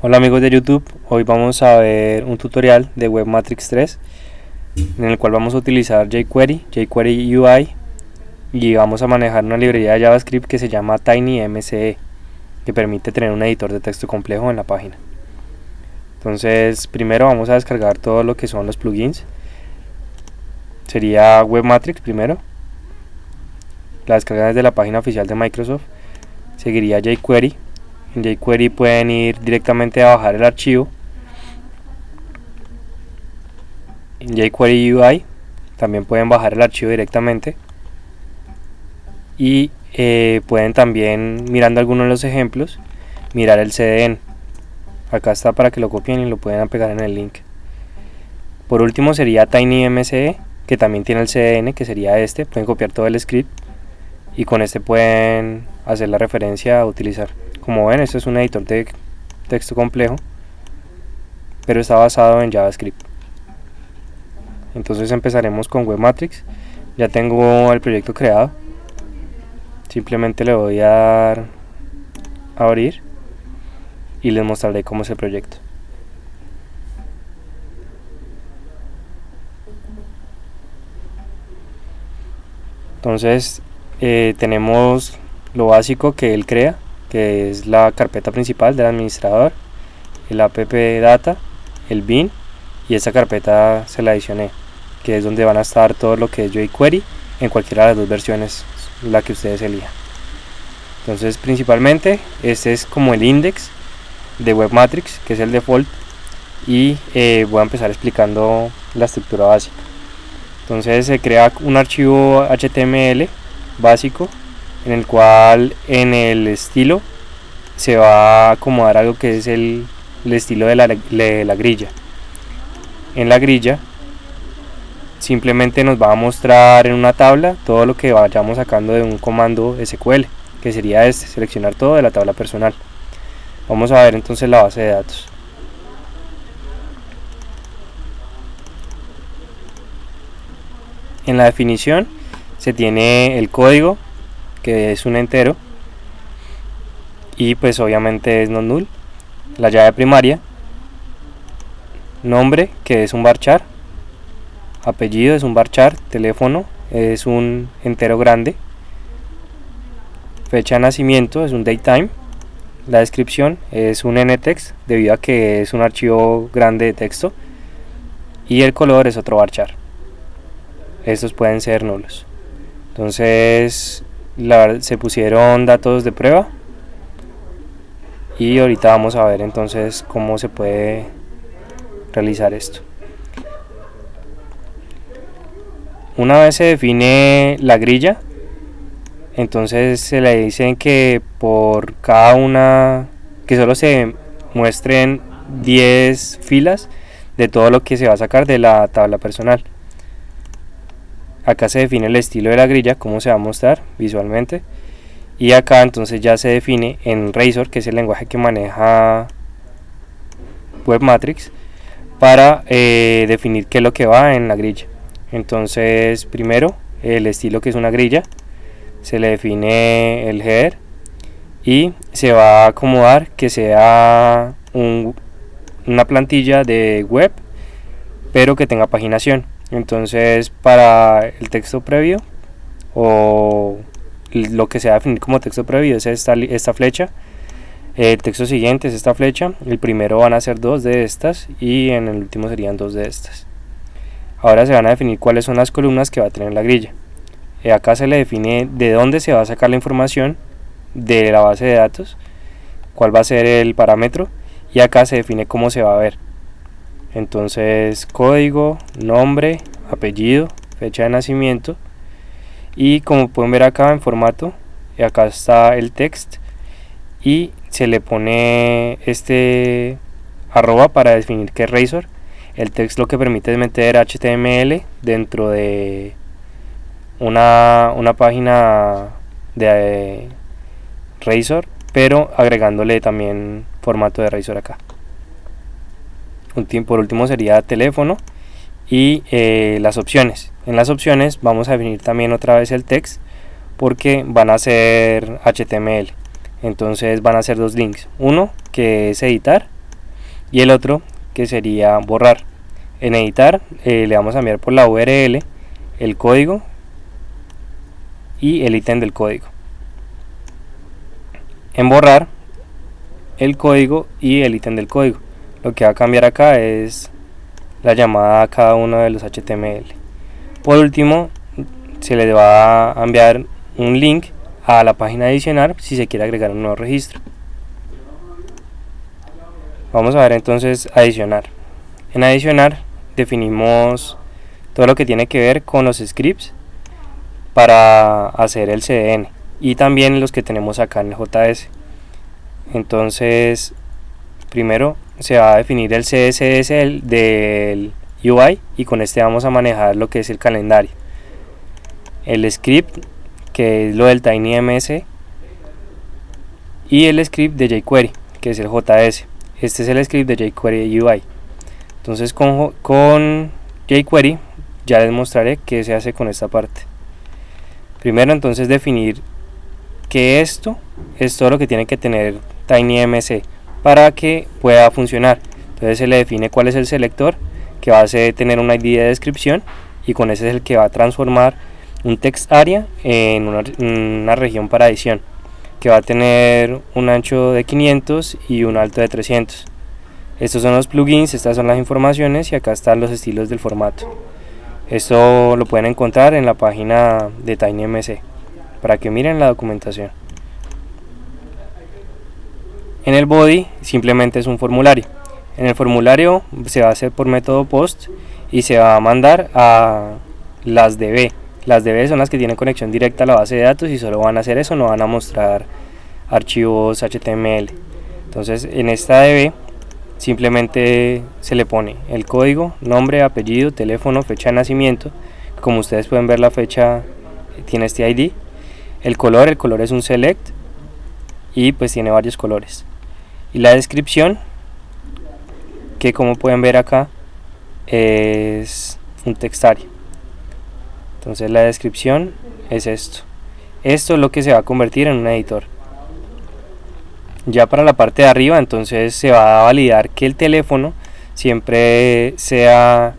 Hola amigos de YouTube, hoy vamos a ver un tutorial de Webmatrix 3 en el cual vamos a utilizar jQuery, jQuery UI y vamos a manejar una librería de JavaScript que se llama TinyMCE, que permite tener un editor de texto complejo en la página. Entonces primero vamos a descargar todo lo que son los plugins. Sería Webmatrix primero, la descarga desde la página oficial de Microsoft. Seguiría jQuery. En jQuery pueden ir directamente a bajar el archivo. En jQuery UI también pueden bajar el archivo directamente. Y pueden también, mirando algunos de los ejemplos, mirar el CDN. Acá está para que lo copien y lo pueden pegar en el link. Por último sería TinyMCE, que también tiene el CDN, que sería este. Pueden copiar todo el script y con este pueden hacer la referencia a utilizar. Como ven, esto es un editor de texto complejo, pero está basado en JavaScript. Entonces empezaremos con Webmatrix. Ya tengo el proyecto creado. Simplemente le voy a dar a abrir y les mostraré cómo es el proyecto. Entonces tenemos lo básico que él crea, que es la carpeta principal del administrador, el app data, el bin, y esta carpeta se la adicioné, que es donde van a estar todo lo que es jQuery en cualquiera de las dos versiones, la que ustedes elijan. Entonces principalmente este es como el index de Webmatrix, que es el default, y voy a empezar explicando la estructura básica. Entonces se crea un archivo HTML básico, en el cual en el estilo se va a acomodar algo que es el estilo de la grilla. En la grilla simplemente nos va a mostrar en una tabla todo lo que vayamos sacando de un comando SQL, que sería este, seleccionar todo de la tabla personal. Vamos a ver entonces la base de datos. En la definición se tiene el código, que es un entero, y pues obviamente es non null. La llave primaria, nombre, que es un varchar, apellido es un varchar, teléfono es un entero grande, fecha de nacimiento es un datetime, la descripción es un ntext debido a que es un archivo grande de texto, y el color es otro varchar. Estos pueden ser nulos. Entonces se pusieron datos de prueba y ahorita vamos a ver entonces cómo se puede realizar esto. Una vez se define la grilla, entonces se le dicen que por cada una, que solo se muestren 10 filas de todo lo que se va a sacar de la tabla personal. Acá se define el estilo de la grilla, cómo se va a mostrar visualmente, y acá entonces ya se define en Razor, que es el lenguaje que maneja Webmatrix, para definir qué es lo que va en la grilla. Entonces primero el estilo, que es una grilla, se le define el header y se va a acomodar que sea una plantilla de web, pero que tenga paginación. Entonces para el texto previo, o lo que se va a definir como texto previo, es esta flecha. El texto siguiente es esta flecha. El primero van a ser 2 de estas y en el último serían 2 de estas. Ahora se van a definir cuáles son las columnas que va a tener la grilla. Acá se le define de dónde se va a sacar la información de la base de datos, cuál va a ser el parámetro, y acá se define cómo se va a ver. Entonces código, nombre, apellido, fecha de nacimiento, y como pueden ver acá en formato, acá está el text y se le pone este arroba para definir que es Razor. El text lo que permite es meter HTML dentro de una página de Razor, pero agregándole también formato de Razor acá. Por último sería teléfono y las opciones. En las opciones vamos a definir también otra vez el text, porque van a ser HTML. Entonces van a ser 2 links, uno que es editar y el otro que sería borrar. En editar le vamos a enviar por la URL el código y el ítem del código. En borrar, el código y el ítem del código. Lo que va a cambiar acá es la llamada a cada uno de los HTML. Por último, se le va a enviar un link a la página adicional si se quiere agregar un nuevo registro. Vamos a ver entonces adicionar. En adicionar definimos todo lo que tiene que ver con los scripts para hacer el CDN y también los que tenemos acá en el JS. Entonces primero se va a definir el CSS del UI y con este vamos a manejar lo que es el calendario, el script que es lo del TinyMS y el script de jQuery que es el JS. Este es el script de jQuery UI. Entonces con jQuery ya les mostraré qué se hace con esta parte. Primero entonces definir que esto es todo lo que tiene que tener TinyMS para que pueda funcionar. Entonces se le define cuál es el selector que va a tener una ID de descripción y con ese es el que va a transformar un text area en una región para edición que va a tener un ancho de 500 y un alto de 300. Estos son los plugins, estas son las informaciones y acá están los estilos del formato. Esto lo pueden encontrar en la página de TinyMS para que miren la documentación. En el body simplemente es un formulario. En el formulario se va a hacer por método post y se va a mandar a las DB. Las DB son las que tienen conexión directa a la base de datos y solo van a hacer eso, no van a mostrar archivos HTML. Entonces en esta DB simplemente se le pone el código, nombre, apellido, teléfono, fecha de nacimiento. Como ustedes pueden ver, la fecha tiene este ID. El color es un select y pues tiene varios colores. Y la descripción, que como pueden ver acá es un textario. Entonces la descripción es esto. Esto es lo que se va a convertir en un editor. Ya para la parte de arriba entonces se va a validar que el teléfono siempre sea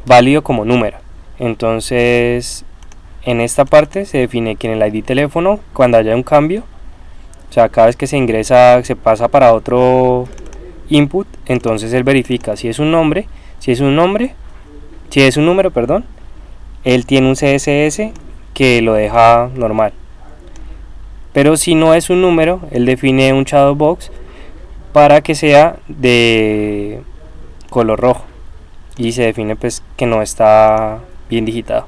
válido como número. Entonces en esta parte se define que en el ID teléfono, cuando haya un cambio, o sea, cada vez que se ingresa, se pasa para otro input, entonces él verifica si es un nombre, si es un número, perdón, él tiene un CSS que lo deja normal. Pero si no es un número, él define un shadow box para que sea de color rojo y se define pues que no está bien digitado.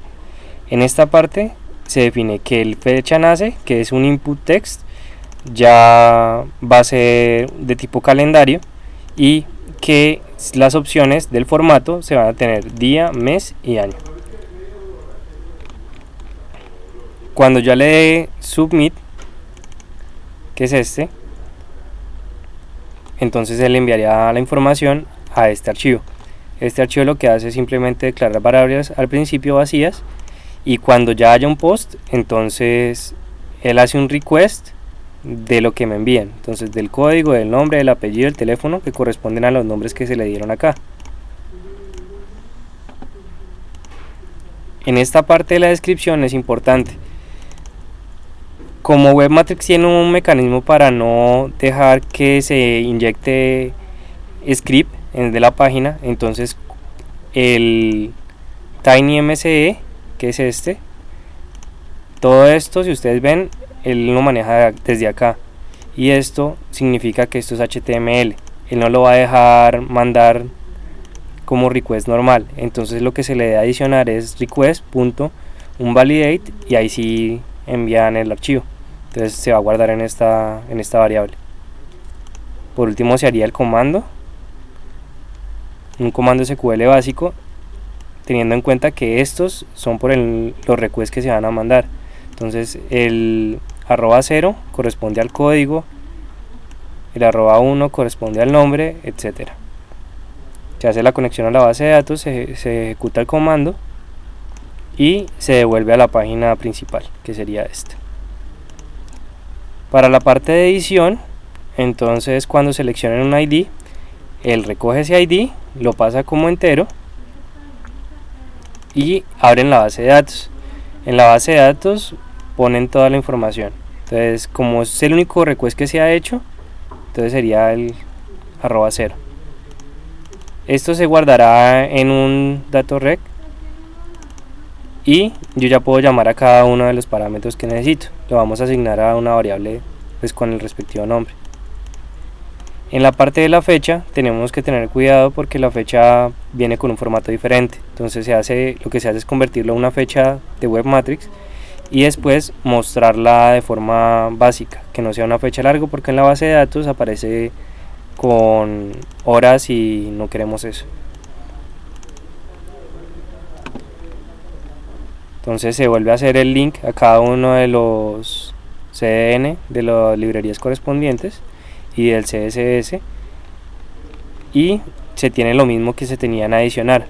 En esta parte se define que el fecha nace, que es un input text, ya va a ser de tipo calendario y que las opciones del formato se van a tener día, mes y año. Cuando ya le dé submit, que es este, entonces él enviaría la información a este archivo. Este archivo lo que hace es simplemente declarar variables al principio vacías y cuando ya haya un post, entonces él hace un request de lo que me envían, entonces del código, del nombre, del apellido, del teléfono que corresponden a los nombres que se le dieron acá. En esta parte de la descripción es importante. Como Webmatrix tiene un mecanismo para no dejar que se inyecte script de la página, entonces el TinyMSE, que es este, todo esto, si ustedes ven, él lo maneja desde acá y esto significa que esto es HTML, él no lo va a dejar mandar como request normal, entonces lo que se le debe adicionar es request.onValidate y ahí sí envían el archivo. Entonces se va a guardar en esta variable. Por último se haría el comando, un comando SQL básico, teniendo en cuenta que estos son por los requests que se van a mandar. Entonces el @0 corresponde al código, el @1 corresponde al nombre, etcétera. Se hace la conexión a la base de datos, se ejecuta el comando y se devuelve a la página principal, que sería esta. Para la parte de edición, entonces cuando seleccionen un ID, él recoge ese ID, lo pasa como entero y abren la base de datos. En la base de datos ponen toda la información. Entonces, como es el único request que se ha hecho, entonces sería el @0. Esto se guardará en un datorec y yo ya puedo llamar a cada uno de los parámetros que necesito. Lo vamos a asignar a una variable pues con el respectivo nombre. En la parte de la fecha tenemos que tener cuidado porque la fecha viene con un formato diferente. Entonces lo que se hace es convertirlo a una fecha de web matrix y después mostrarla de forma básica, que no sea una fecha larga, porque en la base de datos aparece con horas y no queremos eso. Entonces se vuelve a hacer el link a cada uno de los CDN de las librerías correspondientes y del CSS, y se tiene lo mismo que se tenía en adicionar,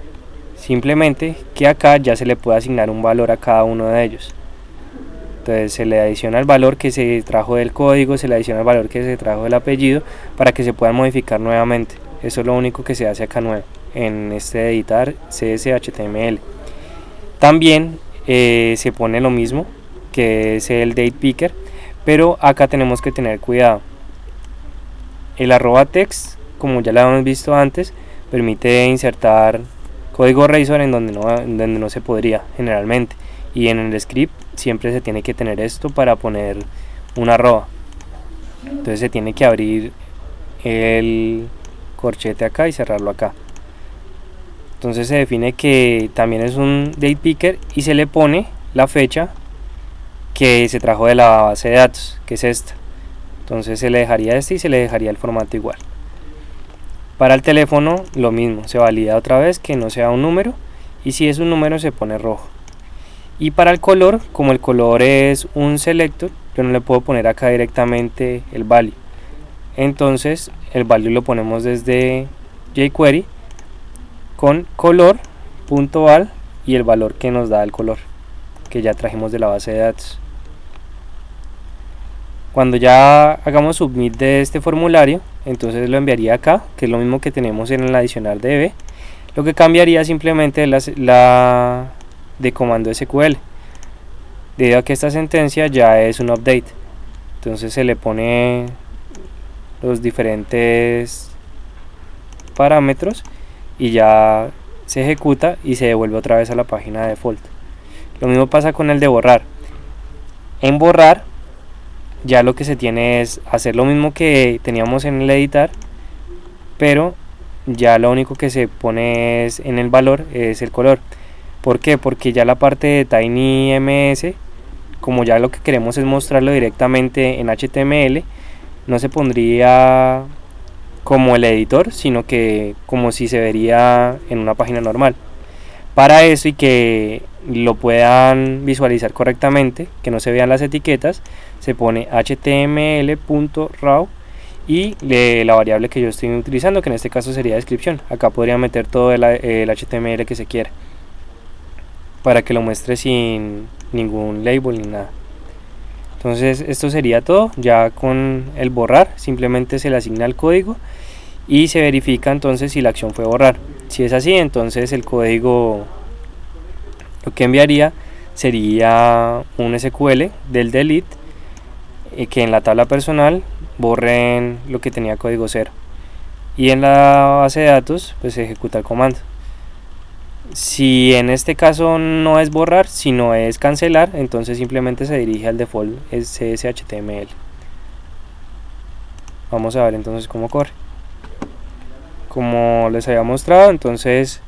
simplemente que acá ya se le puede asignar un valor a cada uno de ellos. Entonces se le adiciona el valor que se trajo del código, se le adiciona el valor que se trajo del apellido para que se puedan modificar nuevamente. Eso es lo único que se hace acá nuevo en este editar CSS-HTML. También se pone lo mismo, que es el date picker, pero acá tenemos que tener cuidado. El @text, como ya lo habíamos visto antes, permite insertar código Razor en donde no se podría generalmente, y en el script siempre se tiene que tener esto para poner una arroba. Entonces se tiene que abrir el corchete acá y cerrarlo acá. Entonces se define que también es un date picker y se le pone la fecha que se trajo de la base de datos, que es esta. Entonces se le dejaría este y se le dejaría el formato igual. Para el teléfono lo mismo, se valida otra vez que no sea un número, y si es un número se pone rojo. Y para el color, como el color es un selector, yo no le puedo poner acá directamente el value. Entonces el value lo ponemos desde jQuery con color.val y el valor que nos da el color que ya trajimos de la base de datos. Cuando ya hagamos submit de este formulario, entonces lo enviaría acá, que es lo mismo que tenemos en el adicional DB. Lo que cambiaría simplemente es la de comando SQL, debido a que esta sentencia ya es un update. Entonces se le pone los diferentes parámetros y ya se ejecuta y se devuelve otra vez a la página de default. Lo mismo pasa con el de borrar. En borrar ya lo que se tiene es hacer lo mismo que teníamos en el editar, pero ya lo único que se pone es en el valor es el color. ¿Por qué? Porque ya la parte de TinyMS, como ya lo que queremos es mostrarlo directamente en HTML, no se pondría como el editor, sino que como si se vería en una página normal. Para eso, y que lo puedan visualizar correctamente, que no se vean las etiquetas, se pone html.raw y la variable que yo estoy utilizando, que en este caso sería descripción. Acá podría meter todo el HTML que se quiera, para que lo muestre sin ningún label ni nada. Entonces esto sería todo. Ya con el borrar simplemente se le asigna el código y se verifica entonces si la acción fue borrar. Si es así, entonces el código lo que enviaría sería un SQL del delete, que en la tabla personal borren lo que tenía código 0, y en la base de datos pues se ejecuta el comando. Si en este caso no es borrar, sino es cancelar, entonces simplemente se dirige al default CSS-HTML. Vamos a ver entonces cómo corre. Como les había mostrado, entonces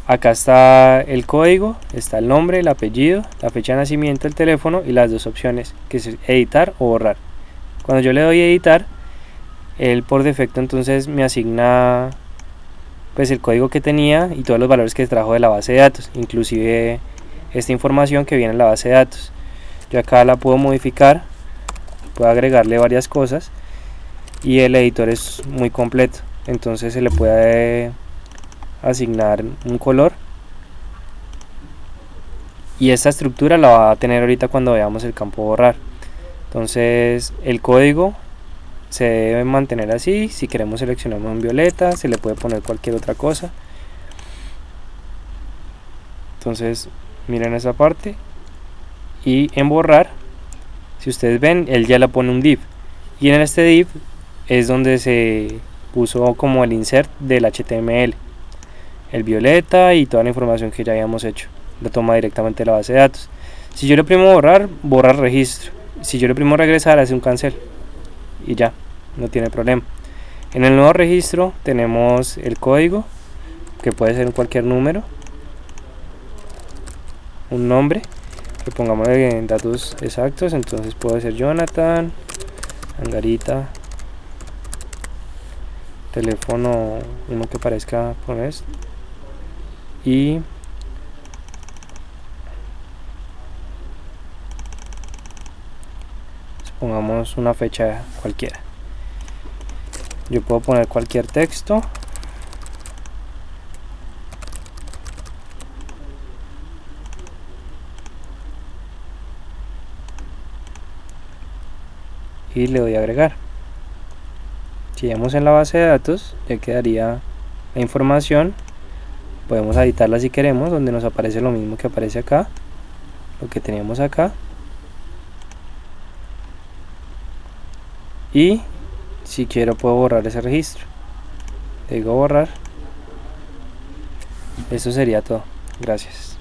acá está el código, está el nombre, el apellido, la fecha de nacimiento, el teléfono y las dos opciones, que es editar o borrar. Cuando yo le doy editar, él por defecto entonces me asigna pues el código que tenía y todos los valores que trajo de la base de datos, inclusive esta información que viene en la base de datos. Yo acá la puedo modificar, puedo agregarle varias cosas, y el editor es muy completo. Entonces se le puede asignar un color, y esta estructura la va a tener ahorita cuando veamos el campo borrar. Entonces el código se debe mantener así. Si queremos seleccionamos en violeta, se le puede poner cualquier otra cosa. Entonces miren esa parte, y en borrar, si ustedes ven, él ya le pone un div, y en este div es donde se puso como el insert del HTML, el violeta y toda la información que ya habíamos hecho, lo toma directamente de la base de datos. Si yo le oprimo borrar, borra el registro. Si yo le oprimo regresar, hace un cancel y ya, no tiene problema. En el nuevo registro tenemos el código, que puede ser cualquier número, un nombre, que pongamos en datos exactos. Entonces puede ser Jonathan, Angarita, teléfono, uno que parezca con esto, y pongamos una fecha cualquiera. Yo puedo poner cualquier texto, y le doy a agregar. Si vamos en la base de datos, ya quedaría la información. Podemos editarla si queremos, donde nos aparece lo mismo que aparece acá, lo que teníamos acá. Y si quiero puedo borrar ese registro, le digo borrar. Eso sería todo. Gracias.